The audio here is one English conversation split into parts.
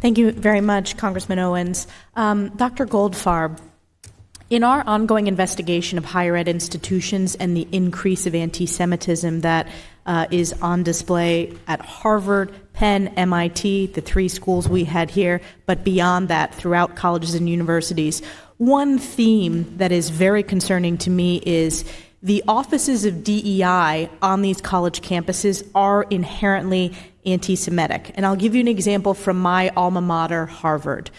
Thank you very much, Congressman Owens. Dr. Goldfarb, in our ongoing investigation of higher ed institutions and the increase of anti-Semitism that is on display at Harvard, Penn, MIT, the three schools we had here, but beyond that, throughout colleges and universities, one theme that is very concerning to me is the offices of DEI on these college campuses are inherently anti-Semitic. And I'll give you an example from my alma mater, Harvard.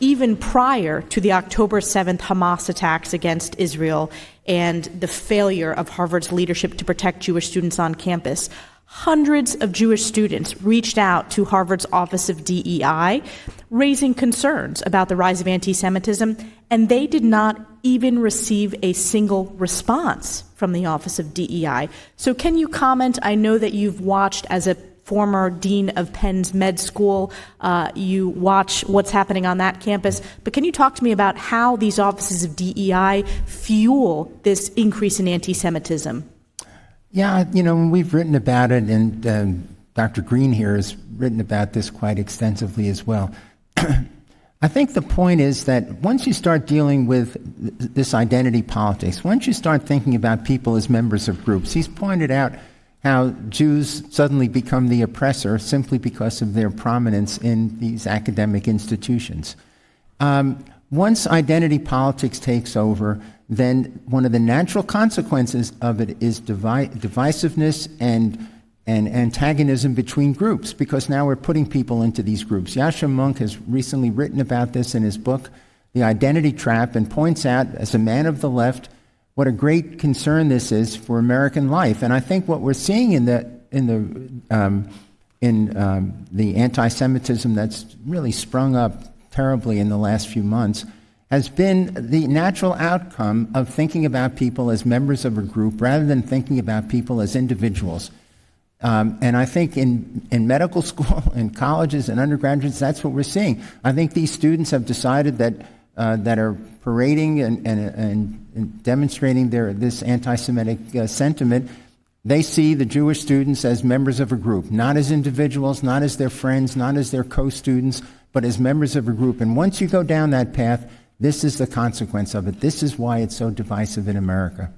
Even prior to the October 7th Hamas attacks against Israel and the failure of Harvard's leadership to protect Jewish students on campus, hundreds of Jewish students reached out to Harvard's Office of DEI, raising concerns about the rise of anti-Semitism, and they did not even receive a single response from the Office of DEI. So can you comment? I know that you've watched, as a former dean of Penn's med school, you watch what's happening on that campus, but can you talk to me about how these offices of DEI fuel this increase in anti-Semitism? Yeah, we've written about it, and Dr. Green here has written about this quite extensively as well. I think the point is that once you start dealing with this identity politics, once you start thinking about people as members of groups, he's pointed out how Jews suddenly become the oppressor simply because of their prominence in these academic institutions. Once identity politics takes over, then one of the natural consequences of it is divisiveness and antagonism between groups, because now we're putting people into these groups. Yascha Mounk has recently written about this in his book, The Identity Trap, and points out, as a man of the left, what a great concern this is for American life. And I think what we're seeing in the anti-Semitism that's really sprung up terribly in the last few months has been the natural outcome of thinking about people as members of a group rather than thinking about people as individuals. And I think in medical school, in colleges and undergraduates, that's what we're seeing. I think these students have decided that are parading and demonstrating this anti-Semitic sentiment. They see the Jewish students as members of a group, not as individuals, not as their friends, not as their co-students, but as members of a group. And once you go down that path, this is the consequence of it. This is why it's so divisive in America.